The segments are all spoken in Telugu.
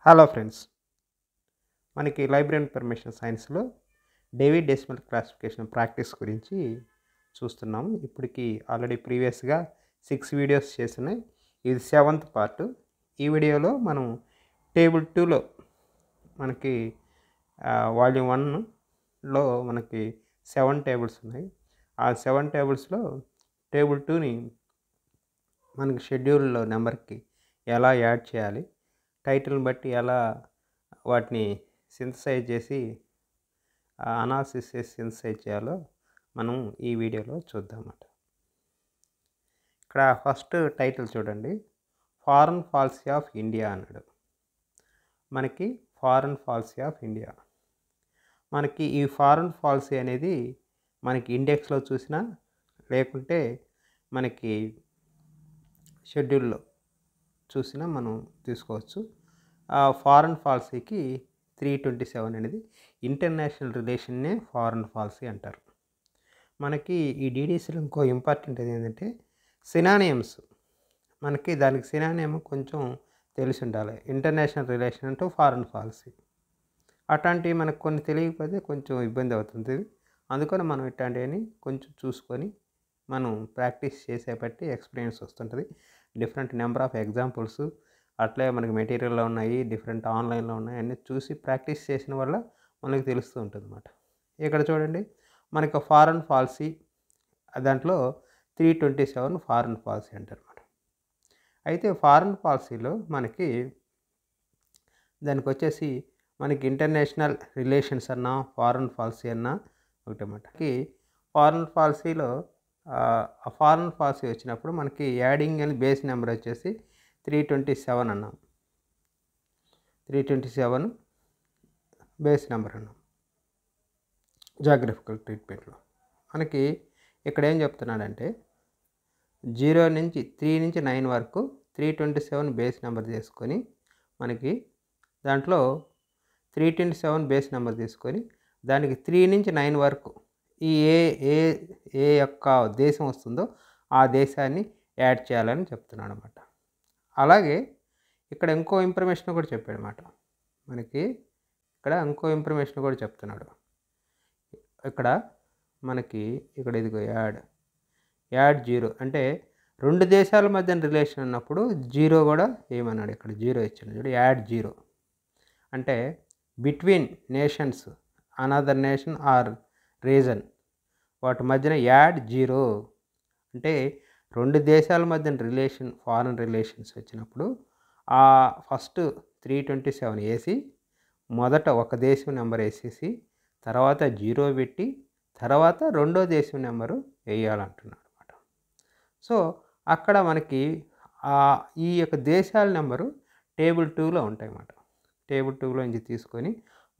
హలో ఫ్రెండ్స్, మనకి లైబ్రరీ ఇన్ఫర్మేషన్ సైన్స్లో డేవిడ్ డెసిమల్ క్లాసిఫికేషన్ ప్రాక్టీస్ గురించి చూస్తున్నాము. ఇప్పటికి ఆల్రెడీ ప్రీవియస్గా 6 వీడియోస్ చేస్తున్నాయి. ఇది 7th పార్ట్. ఈ వీడియోలో మనం టేబుల్ 2లో మనకి వాల్యూమ్ 1లో మనకి 7 టేబుల్స్ ఉన్నాయి. ఆ 7 టేబుల్స్లో టేబుల్ 2ని మనకి షెడ్యూల్లో నెంబర్కి ఎలా యాడ్ చేయాలి, టైటిల్ని బట్టి ఎలా వాటిని సింథసైజ్ చేసి అనాలిసిస్ చేసి సింథసైజ్ చేయాలో మనం ఈ వీడియోలో చూద్దామన్నమాట. ఇక్కడ ఫస్ట్ టైటిల్ చూడండి, ఫారెన్ పాలసీ ఆఫ్ ఇండియా అన్నాడు. మనకి ఫారెన్ పాలసీ ఆఫ్ ఇండియా, మనకి ఈ ఫారెన్ పాలసీ అనేది మనకి ఇండెక్స్లో చూసినా లేకుంటే మనకి షెడ్యూల్లో చూసినా మనం తీసుకోవచ్చు. ఆ ఫారెన్ పాలసీకి 327 అనేది ఇంటర్నేషనల్ రిలేషన్నే ఫారెన్ పాలసీ అంటారు. మనకి ఈ డీడీసీలో ఇంకో ఇంపార్టెంట్ ఏంటంటే సినానియమ్స్, మనకి దానికి సినానియం కొంచెం తెలిసి ఉండాలి. ఇంటర్నేషనల్ రిలేషన్ అంటూ ఫారెన్ పాలసీ అట్లాంటివి మనకు కొన్ని తెలియకపోతే కొంచెం ఇబ్బంది అవుతుంది. అందుకని మనం ఇట్లాంటివన్నీ కొంచెం చూసుకొని మనం ప్రాక్టీస్ చేసే బట్టి ఎక్స్పీరియన్స్ వస్తుంటుంది. డిఫరెంట్ నెంబర్ ఆఫ్ ఎగ్జాంపుల్స్ అట్లే మనకి మెటీరియల్లో ఉన్నాయి, డిఫరెంట్ ఆన్లైన్లో ఉన్నాయి, అన్నీ చూసి ప్రాక్టీస్ చేసిన వల్ల మనకి తెలుస్తూ ఉంటుంది అన్నమాట. ఇక్కడ చూడండి, మనకి ఫారెన్ పాలసీ దాంట్లో 327 ఫారెన్ పాలసీ అంటారు అన్నమాట. అయితే ఫారెన్ పాలసీలో మనకి దానికి వచ్చేసి మనకి ఇంటర్నేషనల్ రిలేషన్స్ అన్నా ఫారెన్ పాలసీ అన్నా ఒకటన్నమాట. ఫారెన్ పాలసీలో ఫారెన్ పాలసీ వచ్చినప్పుడు మనకి యాడింగ్ అని బేస్ నెంబర్ వచ్చేసి 327 అన్నాం. 327 బేస్ నెంబర్ అన్నాం జాగ్రఫికల్ ట్రీట్మెంట్లో. మనకి ఇక్కడ ఏం చెప్తున్నాడంటే 0 నుంచి 3 నుంచి 9 వరకు 327 బేస్ నెంబర్ తీసుకొని మనకి దాంట్లో 327 బేస్ నెంబర్ తీసుకొని దానికి 3 నుంచి 9 వరకు ఈ ఏ ఏ ఏ యొక్క దేశం వస్తుందో ఆ దేశాన్ని యాడ్ చేయాలని చెప్తున్నాడు అన్నమాట. అలాగే ఇక్కడ ఇంకో ఇన్ఫర్మేషన్ కూడా చెప్పాడు అన్నమాట. మనకి ఇక్కడ ఇంకో ఇన్ఫర్మేషన్ కూడా చెప్తున్నాడు. ఇక్కడ మనకి ఇక్కడ ఇదిగో యాడ్ 0 అంటే రెండు దేశాల మధ్య రిలేషన్ ఉన్నప్పుడు 0 కూడా ఏమన్నాడు, ఇక్కడ 0 ఇచ్చాడు చూడు. యాడ్ 0 అంటే between nations, another nation or region, వాటి మధ్యన యాడ్ 0 అంటే రెండు దేశాల మధ్య రిలేషన్, ఫారెన్ రిలేషన్స్ వచ్చినప్పుడు ఆ ఫస్ట్ 327 వేసి మొదట ఒక దేశం నెంబర్ వేసేసి తర్వాత 0 పెట్టి తర్వాత రెండో దేశం నెంబరు వేయాలంటున్నాడు అనమాట. సో అక్కడ మనకి ఈ యొక్క దేశాల నెంబరు టేబుల్ 2లో ఉంటాయి అన్నమాట. టేబుల్ 2లో నుంచి తీసుకొని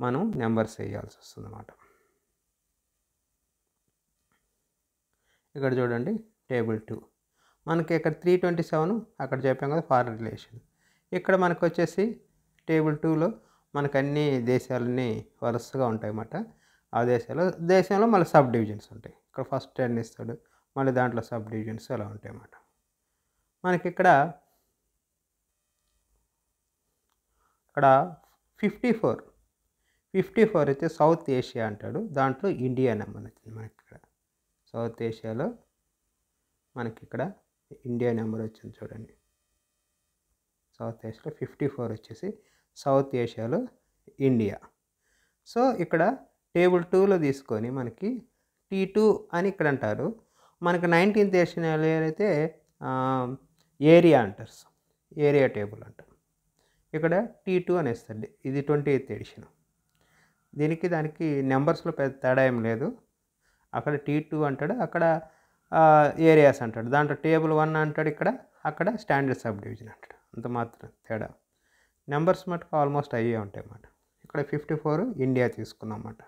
మనం నెంబర్స్ వేయాల్సి వస్తుంది అన్నమాట. ఇక్కడ చూడండి, టేబుల్ 2 మనకి ఇక్కడ 327 అక్కడ చెప్పాం కదా ఫారెన్ రిలేషన్. ఇక్కడ మనకు వచ్చేసి టేబుల్ 2లో మనకు అన్ని దేశాలన్నీ వరుసగా ఉంటాయి అన్నమాట. ఆ దేశంలో మళ్ళీ సబ్ డివిజన్స్ ఉంటాయి. ఇక్కడ ఫస్ట్ 10 ఇస్తాడు, మళ్ళీ దాంట్లో సబ్ డివిజన్స్ అలా ఉంటాయి అన్నమాట. మనకి ఇక్కడ 54 అయితే సౌత్ ఏషియా అంటాడు. దాంట్లో ఇండియా నెంబర్ వచ్చింది మనకి. ఇక్కడ సౌత్ ఏషియాలో మనకి ఇక్కడ ఇండియా నెంబర్ వచ్చింది చూడండి. సౌత్ ఏషియాలో 54 వచ్చేసి సౌత్ ఏషియాలో ఇండియా. సో ఇక్కడ టేబుల్ 2లో తీసుకొని మనకి T2 అని ఇక్కడ అంటారు. మనకి 19th ఎడిషన్ అయితే ఏరియా అంటారు, ఏరియా టేబుల్ అంటారు. ఇక్కడ T2 అని ఇస్తుంది. ఇది 20th ఎడిషన్. దానికి నెంబర్స్లో పెద్ద తేడా ఏం లేదు. అక్కడ T2 అంటాడు, అక్కడ ఏరియాస్ అంటాడు. దాంట్లో టేబుల్ 1 అంటాడు, అక్కడ స్టాండర్డ్ సబ్ డివిజన్ అంటాడు. అంత మాత్రం తేడా. నెంబర్స్ మటుకు ఆల్మోస్ట్ అయ్యే ఉంటాయి అన్నమాట. ఇక్కడ 54 ఇండియా తీసుకున్నాం అన్నమాట.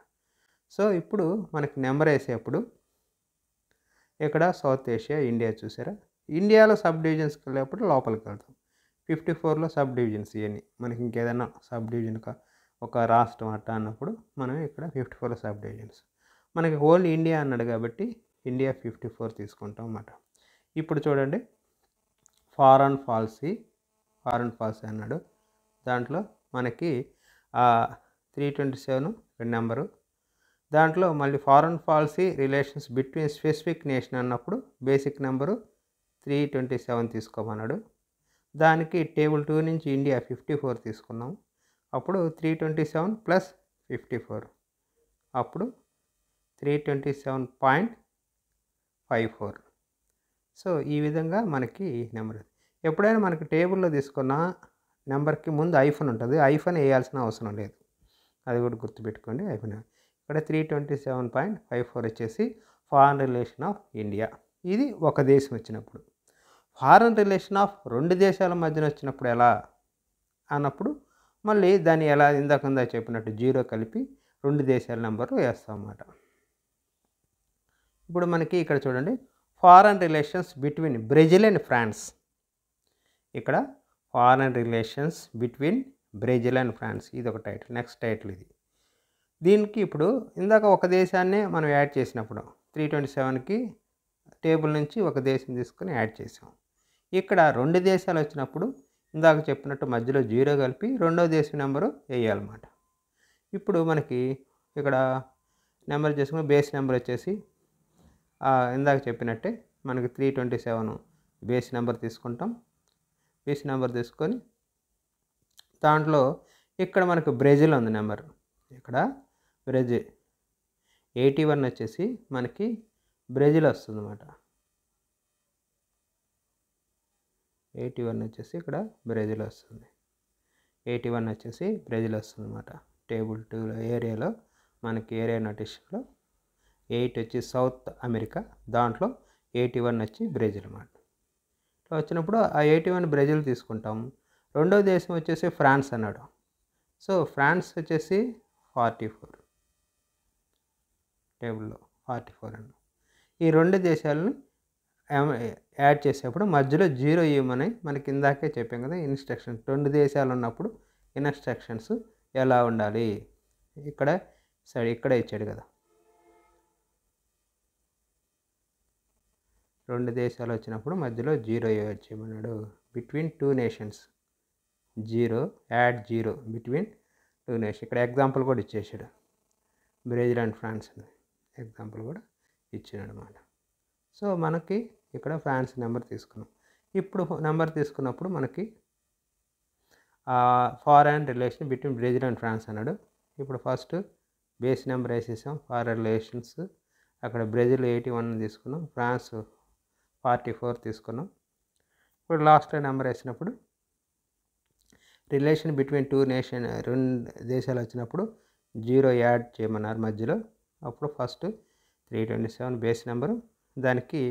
సో ఇప్పుడు మనకి నెంబర్ వేసేప్పుడు ఇక్కడ సౌత్ ఏషియా, ఇండియా చూసారా. ఇండియాలో సబ్ డివిజన్స్కి వెళ్ళేప్పుడు లోపలికి వెళ్తాం. 54లో సబ్ డివిజన్స్ ఇవన్నీ. మనకి ఇంకేదైనా సబ్ డివిజన్ ఒక రాష్ట్రం అట్టా అన్నప్పుడు మనం ఇక్కడ 54లో సబ్ డివిజన్స్. మనకి ఓన్లీ ఇండియా అన్నాడు కాబట్టి ఇండియా 54 తీసుకుంటాం అన్నమాట. ఇప్పుడు చూడండి, ఫారెన్ పాలసీ అన్నాడు. దాంట్లో మనకి 327 నెంబరు. దాంట్లో మళ్ళీ foreign policy relations between specific nation అన్నప్పుడు బేసిక్ నెంబరు 327 తీసుకోమన్నాడు. దానికి టేబుల్ 2 నుంచి ఇండియా 54 తీసుకున్నాం. అప్పుడు 327 ప్లస్ 54 అప్పుడు 327.54. సో ఈ విధంగా మనకి నెంబర్. ఎప్పుడైనా మనకి టేబుల్లో తీసుకున్న నెంబర్కి ముందు ఐఫోన్ ఉంటుంది. ఐఫోన్ వేయాల్సిన అవసరం లేదు, అది కూడా గుర్తుపెట్టుకోండి. ఐఫోన్ ఇక్కడ 327.54 వచ్చేసి ఫారెన్ రిలేషన్ ఆఫ్ ఇండియా. ఇది ఒక దేశం వచ్చినప్పుడు. ఫారెన్ రిలేషన్ ఆఫ్ రెండు దేశాల మధ్యన వచ్చినప్పుడు ఎలా అన్నప్పుడు మళ్ళీ దాన్ని ఎలా ఇందాక చెప్పినట్టు జీరో కలిపి రెండు దేశాల నెంబరు వేస్తాం అన్నమాట. ఇప్పుడు మనకి ఇక్కడ చూడండి, foreign relations between Brazil and France. ఇక్కడ foreign relations between Brazil and France, ఇది ఒక టైటిల్. నెక్స్ట్ టైటిల్ ఇది. దీనికి ఇప్పుడు ఇందాక ఒక దేశాన్నే మనం యాడ్ చేసినప్పుడు 327కి టేబుల్ నుంచి ఒక దేశం తీసుకొని యాడ్ చేసాం. ఇక్కడ రెండు దేశాలు వచ్చినప్పుడు ఇందాక చెప్పినట్టు మధ్యలో జీరో కలిపి రెండో దేశం నెంబరు వేయాలన్నమాట. ఇప్పుడు మనకి ఇక్కడ నెంబర్ చేసుకుని బేస్ నెంబర్ వచ్చేసి ఇందాక చెప్పినట్టే మనకి 327 బేస్ నెంబర్ తీసుకుంటాం. బేస్ నెంబర్ తీసుకొని దాంట్లో ఇక్కడ మనకు బ్రెజిల్ ఉంది నెంబర్. ఇక్కడ బ్రెజిల్ 81 వచ్చేసి మనకి బ్రెజిల్ వస్తుంది అన్నమాట. 81 వచ్చేసి ఇక్కడ బ్రెజిల్ వస్తుంది. 81 వచ్చేసి బ్రెజిల్ వస్తుంది అన్నమాట. టేబుల్ 2 ఏరియాలో మనకి ఏరియా నోటేషన్లో 8 వచ్చి సౌత్ అమెరికా, దాంట్లో 81 వచ్చి బ్రెజిల్ అన్నమాట. ఇట్లా వచ్చినప్పుడు ఆ 81 బ్రెజిల్ తీసుకుంటాం. రెండో దేశం వచ్చేసి ఫ్రాన్స్ అన్నాడు. సో ఫ్రాన్స్ వచ్చేసి 44 టేబుల్లో 44 అన్నాడు. ఈ రెండు దేశాలను యాడ్ చేసేప్పుడు మధ్యలో జీరో ఇవ్వమని మనకి ఇందాకే చెప్పాం కదా ఇన్స్ట్రక్షన్స్. రెండు దేశాలు ఉన్నప్పుడు ఇన్స్ట్రక్షన్స్ ఎలా ఉండాలి ఇక్కడ ఇక్కడే ఇచ్చాడు కదా. రెండు దేశాలు వచ్చినప్పుడు మధ్యలో జీరో యాడ్ చేయమన్నాడు. Between two nations zero, add zero between two nations. ఇక్కడ ఎగ్జాంపుల్ కూడా ఇచ్చేసాడు, బ్రెజిల్ అండ్ ఫ్రాన్స్ అని ఎగ్జాంపుల్ కూడా ఇచ్చాడు అనమాట. సో మనకి ఇక్కడ ఫ్రాన్స్ నెంబర్ తీసుకున్నాం. ఇప్పుడు నెంబర్ తీసుకున్నప్పుడు మనకి foreign relation between Brazil and France అన్నాడు. ఇప్పుడు ఫస్ట్ బేస్ నెంబర్ వేసేసాం ఫారెన్ రిలేషన్స్. అక్కడ బ్రెజిల్ 81 తీసుకున్నాం, ఫ్రాన్స్ 44 తీసుకున్నాం. ఇప్పుడు లాస్ట్ నెంబర్ వేసినప్పుడు రిలేషన్ బిట్వీన్ టూ నేషన్, రెండు దేశాలు వచ్చినప్పుడు జీరో యాడ్ చేయమన్నారు మధ్యలో. అప్పుడు ఫస్ట్ 327 బేస్ నెంబరు, దానికి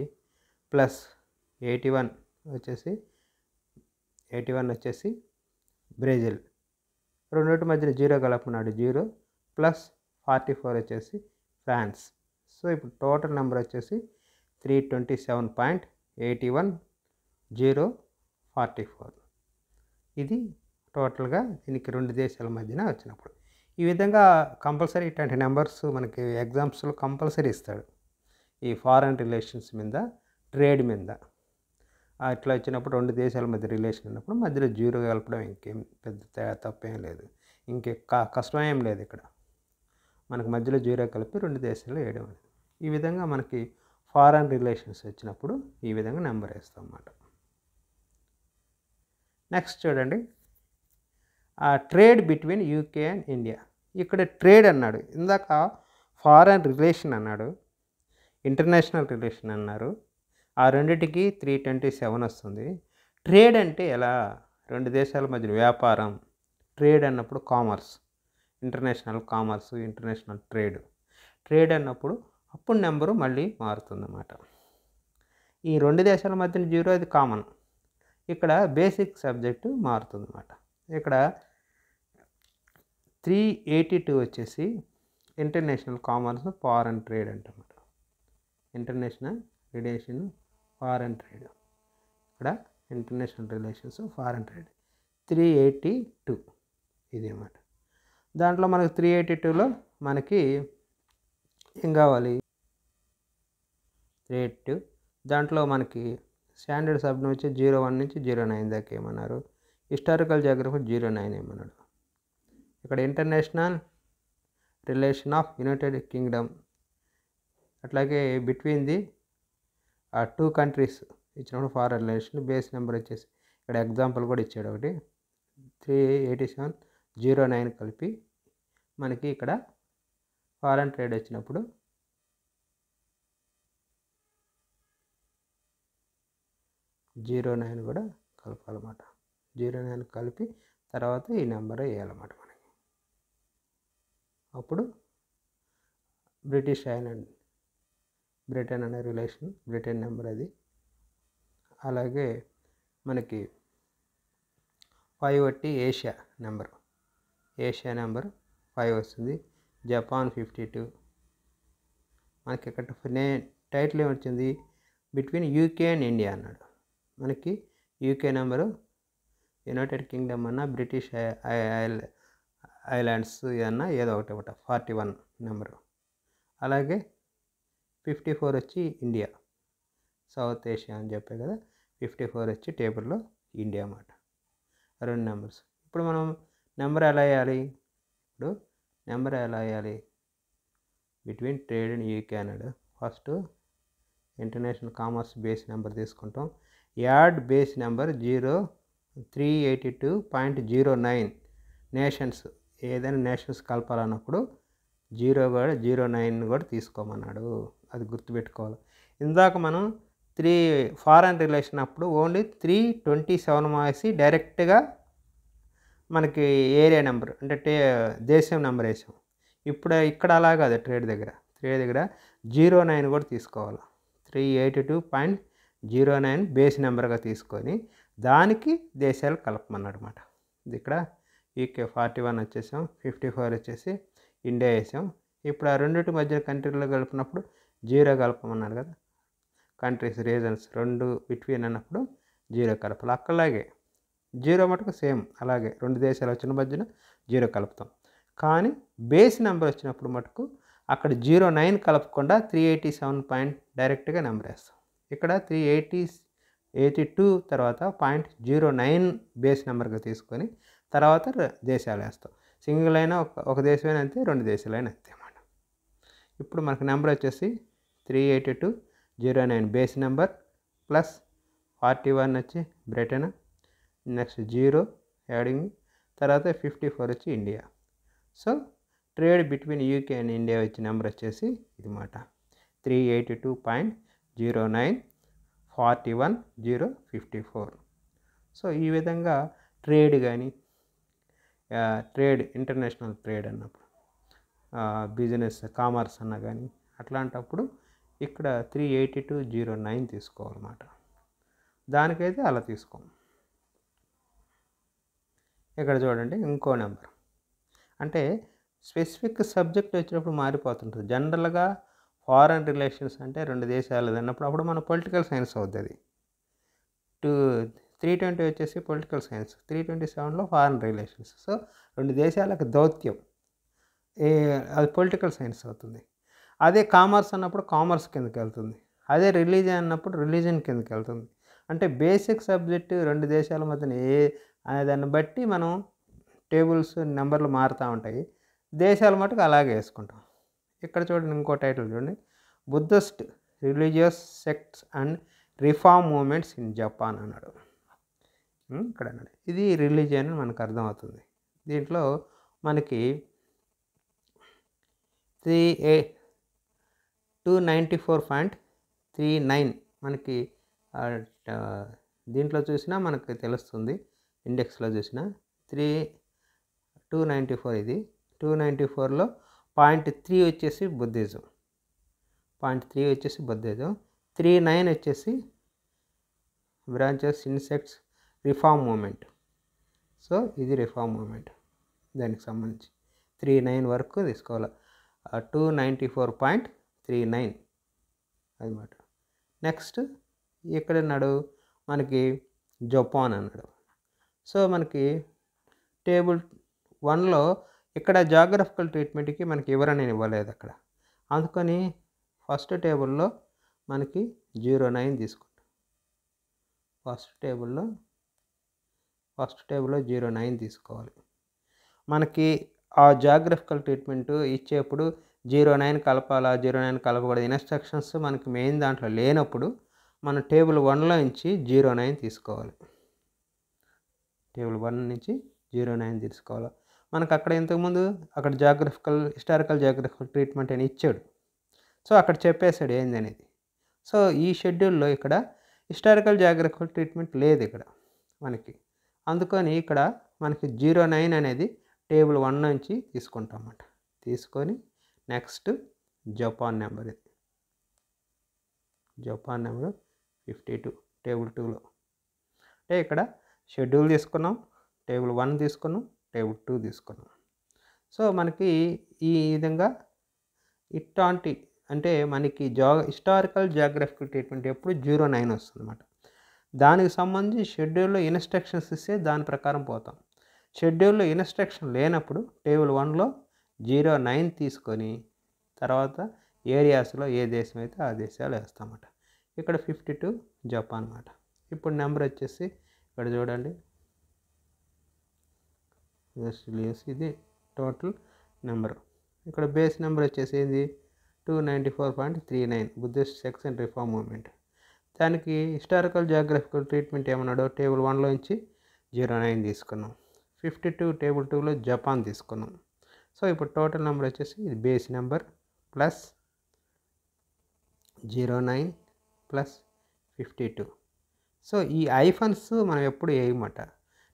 ప్లస్ 81 వచ్చేసి బ్రెజిల్, రెండింటి మధ్యలో జీరో కలపమన్నాడు. జీరో ప్లస్ 44 వచ్చేసి ఫ్రాన్స్. సో ఇప్పుడు టోటల్ నెంబర్ వచ్చేసి 327.81,044. ఇది టోటల్గా దీనికి రెండు దేశాల మధ్యన వచ్చినప్పుడు. ఈ విధంగా కంపల్సరీ ఇట్లాంటి నెంబర్స్ మనకి ఎగ్జామ్స్లో కంపల్సరీ ఇస్తాడు. ఈ ఫారెన్ రిలేషన్స్ మీద, ట్రేడ్ మీద ఇట్లా వచ్చినప్పుడు రెండు దేశాల మధ్య రిలేషన్ ఉన్నప్పుడు మధ్యలో జీరో కలపడం ఇంకేం పెద్ద తప్పేం లేదు, ఇంకే కష్టమేం లేదు. ఇక్కడ మనకు మధ్యలో జీరో కలిపి రెండు దేశాలు వేయడం. ఈ విధంగా మనకి ఫారెన్ రిలేషన్స్ వచ్చినప్పుడు ఈ విధంగా నెంబర్ వేస్తాం అన్నమాట. నెక్స్ట్ చూడండి, trade between UK and India. ఇక్కడ ట్రేడ్ అన్నాడు, ఇందాక ఫారెన్ రిలేషన్ అన్నాడు, ఇంటర్నేషనల్ రిలేషన్ అన్నారు. ఆ రెండిటికి 327 వస్తుంది. ట్రేడ్ అంటే ఎలా? రెండు దేశాల మధ్య వ్యాపారం. ట్రేడ్ అన్నప్పుడు commerce, international commerce, international trade అన్నప్పుడు అప్పుడు నెంబరు మళ్ళీ మారుతుందన్నమాట. ఈ రెండు దేశాల మధ్యన జీరో అది కామన్. ఇక్కడ బేసిక్ సబ్జెక్టు మారుతుందన్నమాట. ఇక్కడ 382 వచ్చేసి ఇంటర్నేషనల్ కామర్స్ ఫారెన్ ట్రేడ్ అంటమాట. ఇంటర్నేషనల్ రిలేషన్ ఫారెన్ ట్రేడ్, ఇక్కడ ఇంటర్నేషనల్ రిలేషన్స్ ఫారెన్ ట్రేడ్ 382 ఇది అన్నమాట. దాంట్లో మనకి 382లో మనకి ఏం కావాలి? 382 దాంట్లో మనకి స్టాండర్డ్ సబ్ను వచ్చి 01 నుంచి 09 దాకా ఏమన్నారు, హిస్టారికల్ జాగ్రఫీ 09 ఏమన్నాడు. ఇక్కడ international relation of United Kingdom, అట్లాగే బిట్వీన్ ది 2 కంట్రీస్ ఇచ్చినప్పుడు ఫారెన్ రిలేషన్. బేస్ నెంబర్ వచ్చేసి ఇక్కడ ఎగ్జాంపుల్ కూడా ఇచ్చాడు ఒకటి 38709 కలిపి మనకి ఇక్కడ ఫారెన్ ట్రేడ్ వచ్చినప్పుడు 09 కూడా కలపాలన్నమాట. 09 కలిపి తర్వాత ఈ నెంబర్ వేయాలన్నమాట మనకి. అప్పుడు బ్రిటిష్ ఐలాండ్, బ్రిటన్ అనే రిలేషన్, బ్రిటన్ నెంబర్ అది. అలాగే మనకి 5 బట్టి ఏషియా నెంబర్ 5 వస్తుంది. జపాన్ 52. మనకి ఇక్కడ టైటిల్ ఏమొచ్చింది, బిట్వీన్ యూకే అండ్ ఇండియా అన్నాడు. మనకి యూకే నెంబరు, యునైటెడ్ కింగ్డమ్ అన్న, బ్రిటిష్ ఐలాండ్స్ అన్న ఏదో ఒకటి 41 నెంబరు. అలాగే 54 వచ్చి ఇండియా, సౌత్ ఏషియా అని చెప్పే కదా. 54 వచ్చి టేబుల్లో ఇండియా అన్నమాట. 2 నెంబర్స్. ఇప్పుడు మనం నెంబర్ ఎలా వేయాలి, బిట్వీన్ ట్రేడ్ అండ్ యూకే అన్నాడు. First international commerce base number తీసుకుంటాం. యాడ్ బేస్ నెంబర్ 382.09 నేషన్స్, ఏదైనా నేషన్స్ కలపాలన్నప్పుడు 09 కూడా తీసుకోమన్నాడు. అది గుర్తుపెట్టుకోవాలి. ఇందాక మనం 3 ఫారెన్ రిలేషన్ అప్పుడు ఓన్లీ 327 వేసి డైరెక్ట్గా మనకి ఏరియా నెంబర్ అంటే దేశం నెంబర్ వేసాం. ఇప్పుడు ఇక్కడ అలా కాదు, ట్రేడ్ దగ్గర 09 కూడా తీసుకోవాలి. 382.09 బేస్ నెంబర్గా తీసుకొని దానికి దేశాలు కలపమన్నాడు అనమాట. ఇది ఇక్కడ యూకే 41 వచ్చేసాం, 54 వచ్చేసి ఇండియా వేసాం. ఇప్పుడు ఆ రెండింటి మధ్య కంట్రీలో కలిపినప్పుడు 0 కలపమన్నాడు కదా. కంట్రీస్, రీజన్స్ 2 బిట్వీన్ అన్నప్పుడు 0 కలపాలి. అక్కలాగే 0 మటుకు సేమ్ అలాగే 2 దేశాలు వచ్చిన మధ్యన 0 కలుపుతాం. కానీ బేస్ నెంబర్ వచ్చినప్పుడు మటుకు అక్కడ 09 కలపకుండా 387 డైరెక్ట్గా నెంబర్ వేస్తాం. ఇక్కడ 382 తర్వాత 0.09 బేస్ నెంబర్గా తీసుకొని తర్వాత దేశాలు వేస్తాం. సింగిల్ అయినా ఒక దేశమైనా అంతే, 2 దేశాలైనా అంతే అన్నమాట. ఇప్పుడు మనకు నెంబర్ వచ్చేసి 382.09 బేస్ నెంబర్ ప్లస్ 41 వచ్చి బ్రిటన్, నెక్స్ట్ 0 యాడింగ్, తర్వాత 54 వచ్చి India. So trade between UK and India వచ్చే నెంబర్ వచ్చేసి ఇది మాట 382.09 41 054. సో ఈ విధంగా ట్రేడ్ కానీ ఇంటర్నేషనల్ ట్రేడ్ అన్నప్పుడు బిజినెస్ కామర్స్ అన్న కానీ అట్లాంటప్పుడు ఇక్కడ 382.09 తీసుకోవాలన్నమాట. దానికైతే అలా తీసుకోం. ఇక్కడ చూడండి ఇంకో నెంబర్, అంటే స్పెసిఫిక్ సబ్జెక్ట్ వచ్చినప్పుడు మారిపోతుంటుంది. జనరల్గా ఫారెన్ రిలేషన్స్ అంటే 2 దేశాలు అన్నప్పుడు అప్పుడు మన పొలిటికల్ సైన్స్ అవుతుంది. 320 వచ్చేసి పొలిటికల్ సైన్స్, 327లో ఫారెన్ రిలేషన్స్. సో 2 దేశాలకు దౌత్యం, అది పొలిటికల్ సైన్స్ అవుతుంది. అదే కామర్స్ అన్నప్పుడు కామర్స్ కిందకి వెళ్తుంది. అదే రిలీజియన్ అన్నప్పుడు రిలీజన్ కిందకి వెళ్తుంది. అంటే బేసిక్ సబ్జెక్టు 2 దేశాల మధ్యన దాన్ని బట్టి మనం టేబుల్స్ నెంబర్లు మారుతూ ఉంటాయి. దేశాల మటుకు అలాగే వేసుకుంటాం. ఇక్కడ చూడండి ఇంకో టైటిల్ చూడండి, Buddhist religious sects and reform moments in Japan అన్నాడు. ఇక్కడ అన్నాడు ఇది రిలీజియన్ అని మనకు అర్థమవుతుంది. దీంట్లో మనకి 294.39 మనకి దీంట్లో చూసినా మనకు తెలుస్తుంది, ఇండెక్స్లో చూసినా 294 ఇది. 294లో 0.3 వచ్చేసి బుద్ధిజం, 39 వచ్చేసి branches insects reform movement. So ఇది రిఫార్మ్ మూమెంట్, దానికి సంబంధించి 39 వరకు తీసుకోవాలి. 294.39 అన్నమాట. నెక్స్ట్ ఇక్కడ ఉన్నాడు మనకి జపాన్ అన్నాడు. సో మనకి టేబుల్ 1లో ఇక్కడ జాగ్రఫికల్ ట్రీట్మెంట్కి మనకి వివరణ ఇవ్వలేదు అక్కడ, అందుకని ఫస్ట్ టేబుల్లో మనకి 09 తీసుకుంటాం. ఫస్ట్ టేబుల్లో 09 తీసుకోవాలి. మనకి ఆ జాగ్రఫికల్ ట్రీట్మెంట్ ఇచ్చేప్పుడు 09 కలపాలా, 09 కలపకూడదు ఇన్స్ట్రక్షన్స్ మనకి మెయిన్ దాంట్లో లేనప్పుడు మనం టేబుల్ 1లో నుంచి 09 తీసుకోవాలి. టేబుల్ 1 నుంచి 09 తీసుకోవాలి. మనకు అక్కడ ఇంతకుముందు అక్కడ హిస్టారికల్ జాగ్రఫికల్ ట్రీట్మెంట్ అని ఇచ్చాడు. సో అక్కడ చెప్పేశాడు ఏందనేది. సో ఈ షెడ్యూల్లో ఇక్కడ హిస్టారికల్ జాగ్రఫికల్ ట్రీట్మెంట్ లేదు ఇక్కడ మనకి. అందుకని ఇక్కడ మనకి 09 అనేది టేబుల్ 1 నుంచి తీసుకుంటామన్నమాట. తీసుకొని నెక్స్ట్ జపాన్ నెంబర్, ఇది జపాన్ నెంబర్ 52 టేబుల్ 2లో. అంటే ఇక్కడ షెడ్యూల్ తీసుకున్నాం, టేబుల్ 1 తీసుకున్నాం, టేబుల్ 2 తీసుకున్నాం. సో మనకి ఈ విధంగా ఇట్లాంటి అంటే మనకి హిస్టారికల్ జాగ్రఫికల్ ట్రీట్మెంట్ ఎప్పుడు 09 వస్తుందన్నమాట. దానికి సంబంధించి షెడ్యూల్లో ఇన్స్ట్రక్షన్స్ ఇస్తే దాని ప్రకారం పోతాం. షెడ్యూల్లో ఇన్స్ట్రక్షన్ లేనప్పుడు టేబుల్ 1లో 09 తీసుకొని తర్వాత ఏరియాస్లో ఏ దేశం అయితే ఆ దేశాలు వేస్తామన్నమాట. ఇక్కడ 52 జపాన్ అన్నమాట. ఇప్పుడు నెంబర్ వచ్చేసి ఇక్కడ చూడండి, ఇది టోటల్ నెంబర్. ఇక్కడ బేస్ నెంబర్ వచ్చేసి ఏంది 294.39 Buddhist sex and reform movement. దానికి హిస్టారికల్ జాగ్రఫికల్ ట్రీట్మెంట్ ఏమన్నాడో టేబుల్ 1లో నుంచి 09 తీసుకున్నాం. 52 టేబుల్ 2లో జపాన్ తీసుకున్నాం. సో ఇప్పుడు టోటల్ నెంబర్ వచ్చేసి ఇది base number plus 09 plus 52. So ఈ ఐఫన్స్ మనం ఎప్పుడు వేయమాట,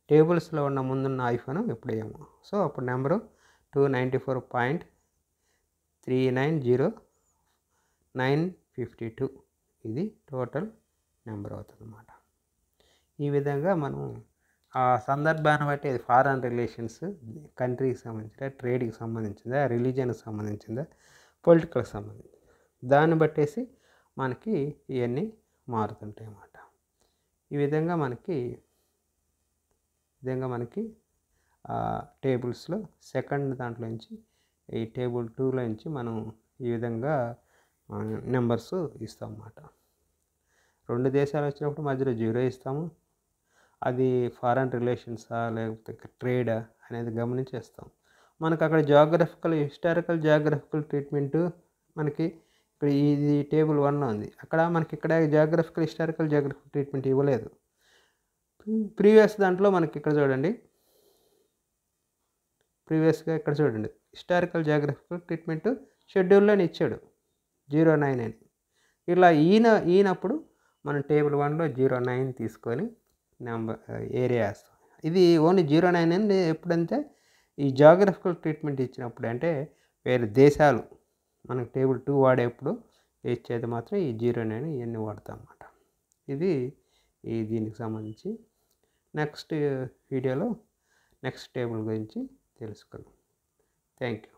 టేబుల్స్లో ఉన్న ముందున్న ఐఫన్ ఎప్పుడు వేయము. సో అప్పుడు నెంబరు 294.390952 ఇది టోటల్ నెంబర్ అవుతుందన్నమాట. ఈ విధంగా మనం ఆ సందర్భాన్ని బట్టి అది ఫారెన్ రిలేషన్స్, కంట్రీకి సంబంధించిందా, ట్రేడ్కి సంబంధించిందా, రిలీజియన్కి సంబంధించిందా, పొలిటికల్కి సంబంధించింది, దాన్ని బట్టేసి మనకి ఇవన్నీ మారుతుంటాయి అన్నమాట. ఈ విధంగా మనకి టేబుల్స్లో సెకండ్ దాంట్లో నుంచి ఈ టేబుల్ 2లో నుంచి మనం ఈ విధంగా నెంబర్స్ ఇస్తాం అన్నమాట. 2 దేశాలు వచ్చినప్పుడు మధ్యలో 0 ఇస్తాము. అది ఫారెన్ రిలేషన్సా లేకపోతే ట్రేడా అనేది గమనించేస్తాం. మనకు అక్కడ హిస్టారికల్ జాగ్రఫికల్ ట్రీట్మెంట్ మనకి ఇక్కడ ఇది టేబుల్ 1లో ఉంది. అక్కడ మనకి ఇక్కడ హిస్టారికల్ జాగ్రఫికల్ ట్రీట్మెంట్ ఇవ్వలేదు. ప్రీవియస్ దాంట్లో మనకి ఇక్కడ చూడండి, ప్రీవియస్గా ఇక్కడ చూడండి హిస్టారికల్ జాగ్రఫికల్ ట్రీట్మెంట్ షెడ్యూల్లోనే ఇచ్చాడు 09 అని. ఇలా ఈయనప్పుడు మనం టేబుల్ 1లో 09 తీసుకొని నెంబర్ ఏరియా వేస్తాం. ఇది ఓన్లీ 09 అని ఎప్పుడంటే ఈ జాగ్రఫికల్ ట్రీట్మెంట్ ఇచ్చినప్పుడు, అంటే వేరే దేశాలు మనకు టేబుల్ 2 వాడేప్పుడు ఇచ్చేది మాత్రం ఈ 09 ఇవన్నీ వాడతాం అన్నమాట. ఇది దీనికి సంబంధించి నెక్స్ట్ వీడియోలో నెక్స్ట్ టేబుల్ గురించి తెలుసుకుందాం. Thank you.